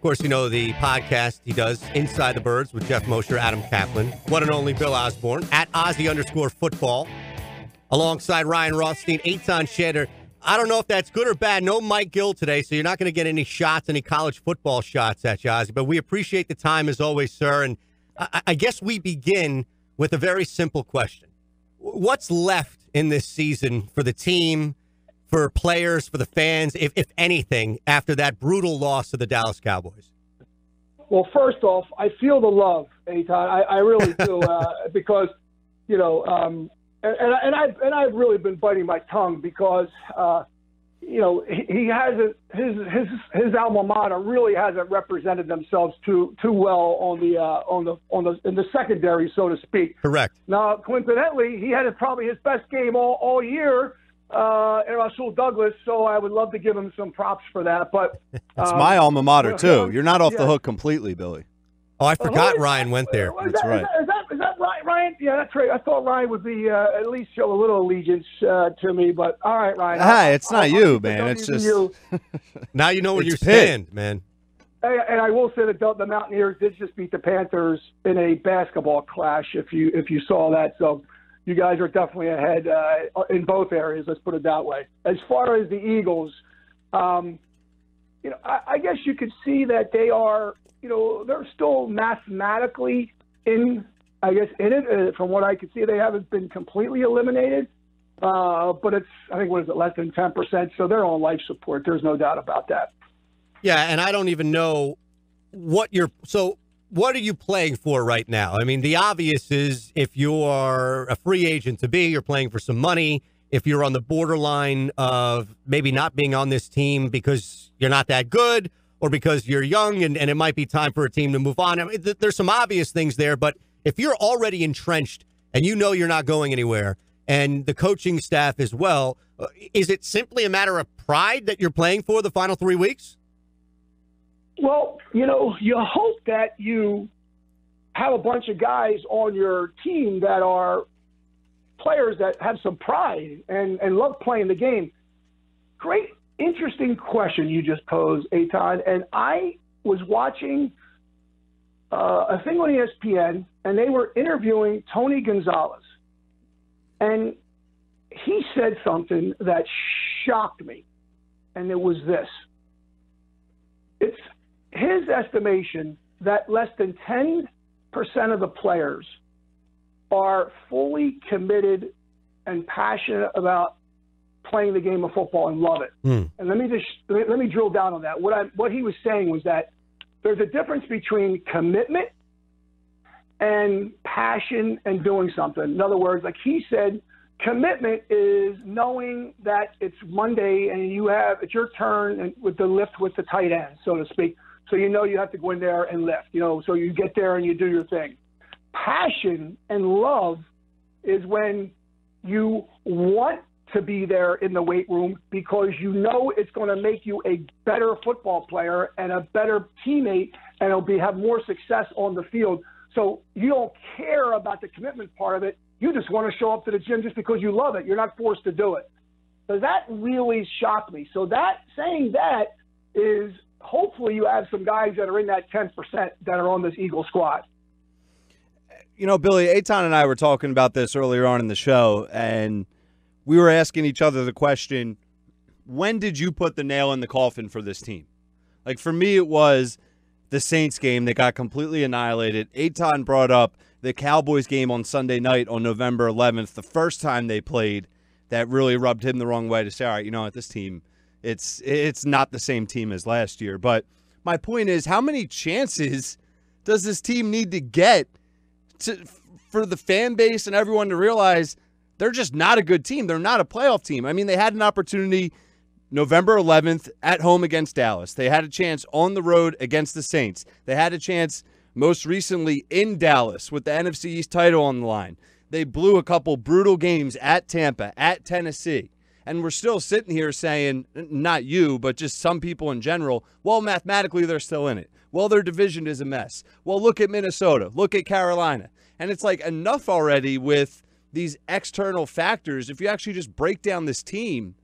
course, you know the podcast he does, Inside the Birds, with Jeff Mosher, Adam Kaplan, one and only Bill Osborne, at Ozzy_football, alongside Ryan Rothstein, Eitan Shader. I don't know if that's good or bad. No Mike Gill today, so you're not going to get any shots, any college football shots at you, Ozzy. But we appreciate the time as always, sir. And I guess we begin with a very simple question. What's left in this season for the team, for players, for the fans, if anything, after that brutal loss to the Dallas Cowboys? Well, first off, I feel the love, Eitan. I really do, because, you know, and I've really been biting my tongue because, you know, he hasn't, his alma mater really hasn't represented themselves too well on the in the secondary, so to speak. Correct. Now, coincidentally, he had probably his best game all year. And Rasul Douglas, so I would love to give him some props for that. But it's my alma mater too. You're not off the hook completely, Billy. Oh, I forgot Ryan went there. That's right. Is that Ryan? Yeah, that's right. I thought Ryan would be at least show a little allegiance to me. But all right, Ryan. Hi, it's not you, man. It's just you. Now you know where you stand, man. And I will say that the Mountaineers did just beat the Panthers in a basketball clash. If you saw that, so. You guys are definitely ahead in both areas. Let's put it that way. As far as the Eagles, you know, I guess you could see that they are, you know, they're still mathematically in it. From what I could see, they haven't been completely eliminated, but it's, I think, what is it, less than 10%? So they're on life support. There's no doubt about that. Yeah, and I don't even know what what are you playing for right now? I mean, the obvious is if you are a free agent to be, you're playing for some money. If you're on the borderline of maybe not being on this team because you're not that good or because you're young and it might be time for a team to move on. I mean, there's some obvious things there, but if you're already entrenched and you know you're not going anywhere and the coaching staff as well, is it simply a matter of pride that you're playing for the final 3 weeks? Well, you know, you hope that you have a bunch of guys on your team that are players that have some pride and love playing the game. Great, interesting question you just posed, Eitan. And I was watching a thing on ESPN, and they were interviewing Tony Gonzalez. And he said something that shocked me, and it was this. It's his estimation that less than 10% of the players are fully committed and passionate about playing the game of football and love it. And let me drill down on that. What he was saying was that there's a difference between commitment and passion and doing something. In other words, like he said, commitment is knowing that it's Monday and it's your turn and with the lift with the tight end, so to speak. So you know you have to go in there and lift, you know, so you get there and you do your thing. Passion and love is when you want to be there in the weight room because you know it's going to make you a better football player and a better teammate, and have more success on the field. So you don't care about the commitment part of it. You just want to show up to the gym just because you love it. You're not forced to do it. So that really shocked me. So saying that is hopefully you have some guys that are in that 10% that are on this Eagle squad. You know, Billy, Eitan and I were talking about this earlier on in the show, and we were asking each other the question, when did you put the nail in the coffin for this team? Like, for me, it was the Saints game that got completely annihilated. Eitan brought up the Cowboys game on Sunday night on November 11th, the first time they played, that really rubbed him the wrong way to say, all right, you know what, this team, it's not the same team as last year. But my point is, how many chances does this team need to get for the fan base and everyone to realize they're just not a good team? They're not a playoff team. I mean, they had an opportunity November 11th at home against Dallas. They had a chance on the road against the Saints. They had a chance most recently in Dallas with the NFC East title on the line. They blew a couple brutal games at Tampa, at Tennessee. And we're still sitting here saying, not you, but just some people in general, well, mathematically they're still in it. Well, their division is a mess. Well, look at Minnesota. Look at Carolina. And it's like enough already with these external factors. If you actually just break down this team,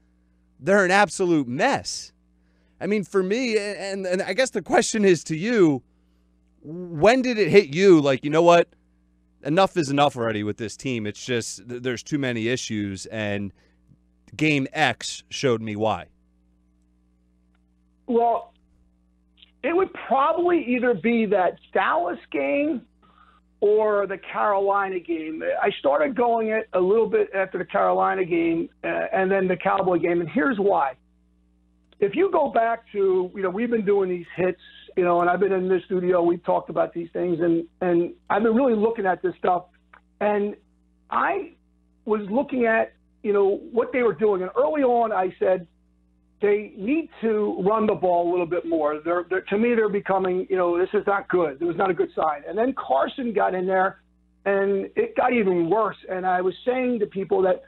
they're an absolute mess. I mean, for me, and I guess the question is to you, when did it hit you like, you know what, enough is enough already with this team? It's just there's too many issues, and game X showed me why. Well, it would probably either be that Dallas game or the Carolina game. I started going it a little bit after the Carolina game and then the Cowboy game, and here's why. If you go back to, we've been doing these hits, and I've been in this studio, we've talked about these things, and I've been really looking at this stuff, and I was looking at, what they were doing. And early on, I said, they need to run the ball a little bit more. To me, they're becoming, this is not good. It was not a good sign. And then Carson got in there, and it got even worse. And I was saying to people that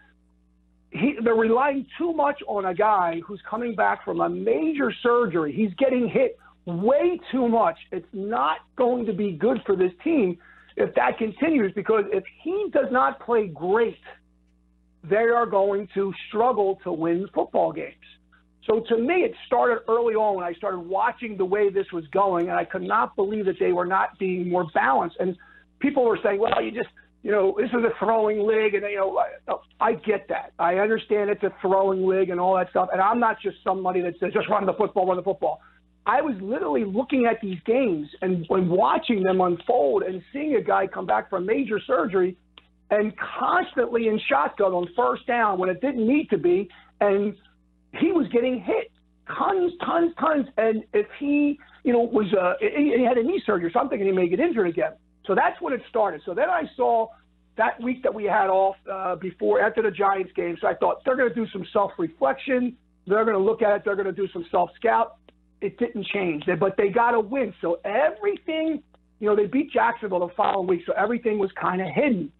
they're relying too much on a guy who's coming back from a major surgery. He's getting hit way too much. It's not going to be good for this team if that continues, because if he does not play great, they are going to struggle to win football games. So to me, it started early on when I started watching the way this was going, and I could not believe that they were not being more balanced. And people were saying, well, this is a throwing league, and I get that. I understand it's a throwing league and all that stuff, and I'm not just somebody that says just run the football, run the football. I was literally looking at these games and watching them unfold and seeing a guy come back from major surgery and constantly in shotgun on first down when it didn't need to be, and he was getting hit tons. And if he, he had a knee surgery, so I'm thinking he may get injured again. So that's when it started. So then I saw that week that we had off after the Giants game. So I thought they're going to do some self-reflection. They're going to look at it. They're going to do some self-scout. It didn't change, but they got to win. So everything, they beat Jacksonville the following week. So everything was kind of hidden.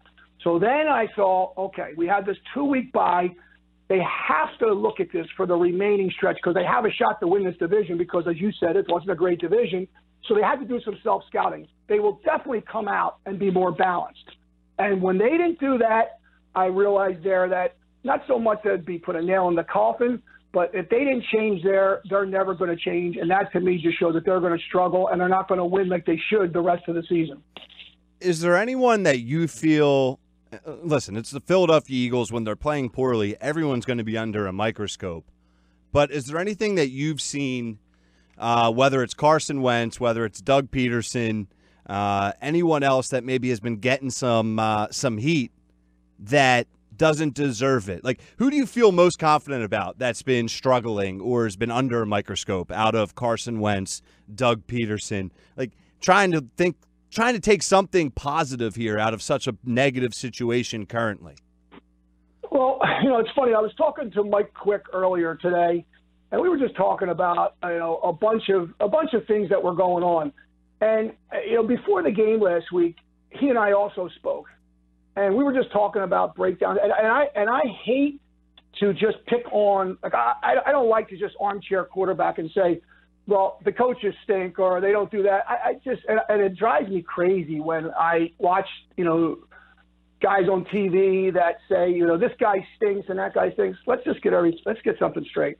So then I saw, okay, we had this 2-week bye. They have to look at this for the remaining stretch because they have a shot to win this division because, as you said, it wasn't a great division. So they had to do some self-scouting. They will definitely come out and be more balanced. And when they didn't do that, I realized there that not so much that it'd be put a nail in the coffin, but if they didn't change there, they're never going to change. And that, to me, just shows that they're going to struggle and they're not going to win like they should the rest of the season. Is there anyone that you feel – listen, it's the Philadelphia Eagles. When they're playing poorly, everyone's going to be under a microscope. But is there anything that you've seen, whether it's Carson Wentz, whether it's Doug Peterson, anyone else that maybe has been getting some heat that doesn't deserve it? Like, who do you feel most confident about that's been struggling or has been under a microscope out of Carson Wentz, Doug Peterson? Like, trying to take something positive here out of such a negative situation currently. Well, it's funny. I was talking to Mike Quick earlier today, and we were just talking about a bunch of things that were going on. And before the game last week, he and I also spoke, and we were just talking about breakdowns. And I hate to just pick on. Like I don't like to just armchair quarterback and say, well, the coaches stink or they don't do that. And it drives me crazy when I watch, guys on TV that say, this guy stinks and that guy stinks. Let's get something straight.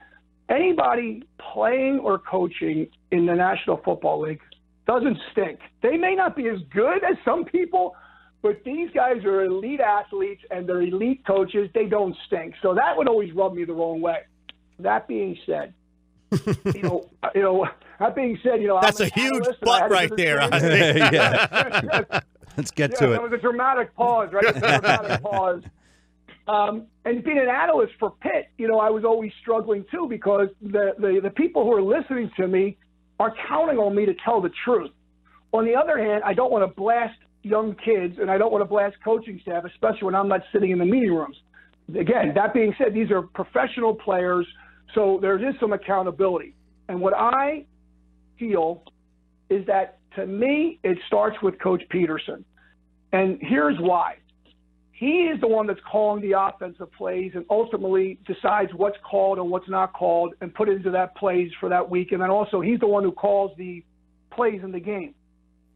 Anybody playing or coaching in the National Football League doesn't stink. They may not be as good as some people, but these guys are elite athletes and they're elite coaches. They don't stink. So that would always rub me the wrong way. That being said, that being said, that's a huge butt right there. Yeah. Let's get to it. That was a dramatic pause, right? A dramatic pause. And being an analyst for Pitt, I was always struggling too because the people who are listening to me are counting on me to tell the truth. On the other hand, I don't want to blast young kids and I don't want to blast coaching staff, especially when I'm not sitting in the meeting rooms. Again, that being said, these are professional players. So there is some accountability. And what I feel is that, to me, it starts with Coach Peterson. And here's why. He is the one that's calling the offensive plays and ultimately decides what's called and what's not called and put into that plays for that week. And then also he's the one who calls the plays in the game.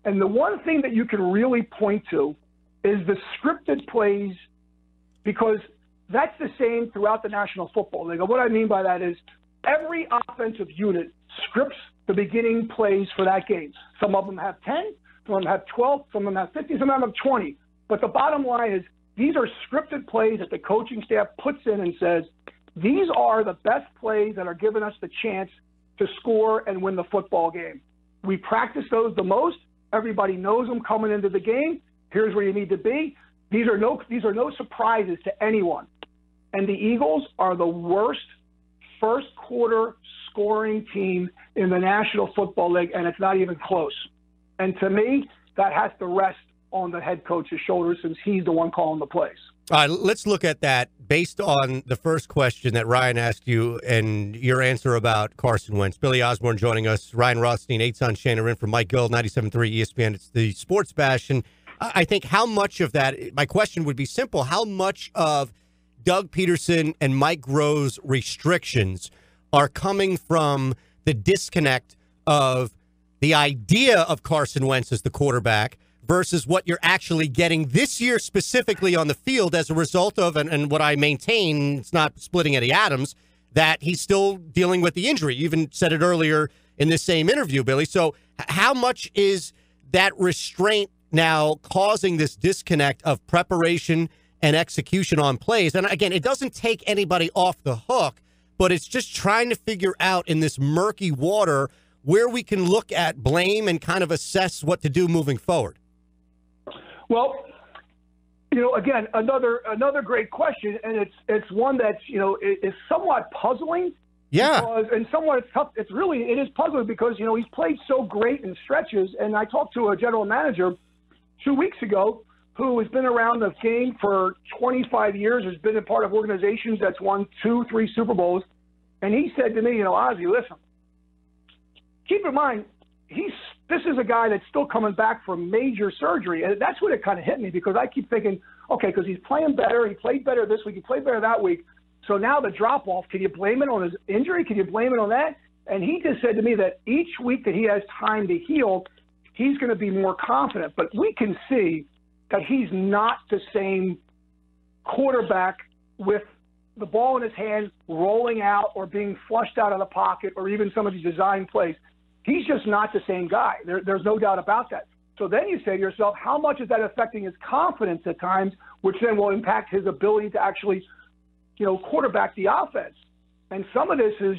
And the one thing that you can really point to is the scripted plays, because that's the same throughout the National Football League. What I mean by that is every offensive unit scripts the beginning plays for that game. Some of them have 10, some of them have 12, some of them have 50, some of them have 20. But the bottom line is these are scripted plays that the coaching staff puts in and says, these are the best plays that are giving us the chance to score and win the football game. We practice those the most. Everybody knows them coming into the game. Here's where you need to be. These are no surprises to anyone. And the Eagles are the worst first quarter scoring team in the National Football League, and it's not even close. And to me, that has to rest on the head coach's shoulders since he's the one calling the plays. All right, let's look at that based on the first question that Ryan asked you and your answer about Carson Wentz. Billy Osborne joining us, Ryan Rothstein, Eitan Shaner in for Mike Gill, 97.3 ESPN. It's the Sports Bash. And I think how much of that, my question would be simple, how much of Doug Peterson and Mike Groh's restrictions are coming from the disconnect of the idea of Carson Wentz as the quarterback versus what you're actually getting this year specifically on the field as a result of, and what I maintain, it's not splitting Eddie Adams, that he's still dealing with the injury. You even said it earlier in this same interview, Billy. So how much is that restraint now causing this disconnect of preparation and execution on plays? And again, it doesn't take anybody off the hook, but it's just trying to figure out in this murky water where we can look at blame and kind of assess what to do moving forward. Well, again, another great question, and it's one that's is somewhat puzzling. Yeah, and somewhat it's tough. It is puzzling because he's played so great in stretches. And I talked to a general manager 2 weeks ago who has been around the game for 25 years, has been a part of organizations that's won 2, 3 Super Bowls, and he said to me, Ozzie, listen, keep in mind, this is a guy that's still coming back from major surgery. And that's when it kind of hit me because I keep thinking, okay, because he's playing better. He played better this week. He played better that week. So now the drop-off, can you blame it on his injury? Can you blame it on that? And he just said to me that each week that he has time to heal, he's going to be more confident. But we can see that he's not the same quarterback with the ball in his hand, rolling out or being flushed out of the pocket or even some of these design plays. He's just not the same guy. There's no doubt about that. So then you say to yourself, how much is that affecting his confidence at times, which then will impact his ability to actually, quarterback the offense? And some of this is,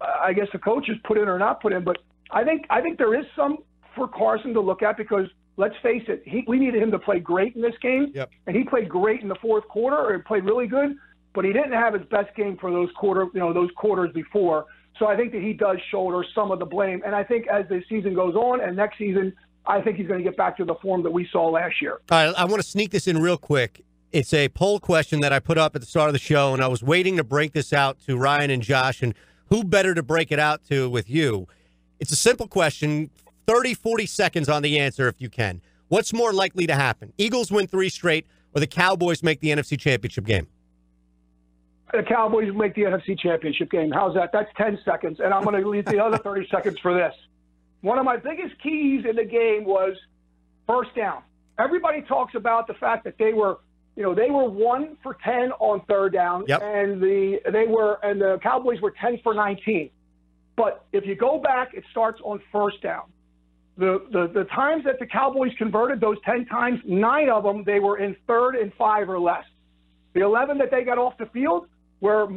I guess the coaches put in or not put in, but I think there is some for Carson to look at because let's face it, we needed him to play great in this game, yep. And he played great in the fourth quarter, or he played really good, but he didn't have his best game for those quarters before. So I think that he does shoulder some of the blame. And I think as the season goes on and next season, I think he's going to get back to the form that we saw last year. All right, I want to sneak this in real quick. It's a poll question that I put up at the start of the show, and I was waiting to break this out to Ryan and Josh, and who better to break it out to with you? It's a simple question, 30, 40 seconds on the answer if you can. What's more likely to happen? Eagles win 3 straight or the Cowboys make the NFC Championship game? The Cowboys make the NFC Championship game. How's that? That's 10 seconds, and I'm going to leave the other 30 seconds for this. One of my biggest keys in the game was first down. Everybody talks about the fact that they were 1 for 10 on third down, yep. And the Cowboys were 10 for 19. But if you go back, it starts on first down. The times that the Cowboys converted, those 10 times, 9 of them they were in 3rd and 5 or less. The 11 that they got off the field were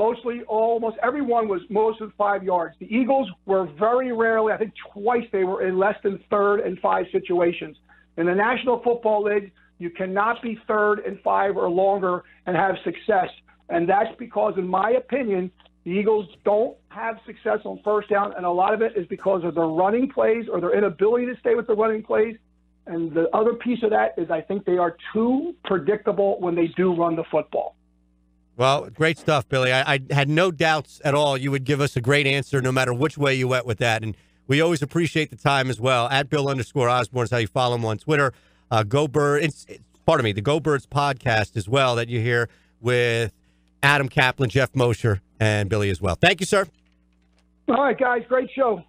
almost everyone was most of 5 yards. The Eagles were very rarely, I think twice, they were in less than 3rd and 5 situations. In the National Football League, you cannot be 3rd and 5 or longer and have success. And that's because, in my opinion, the Eagles don't have success on first down, and a lot of it is because of their running plays or their inability to stay with the running plays. And the other piece of that is I think they are too predictable when they do run the football. Well, great stuff, Billy. I had no doubts at all you would give us a great answer no matter which way you went with that. And we always appreciate the time as well. At Bill_Osborne is how you follow him on Twitter. Go Bird, the Go Birds podcast as well that you hear with Adam Kaplan, Jeff Mosher, and Billy as well. Thank you, sir. All right, guys. Great show.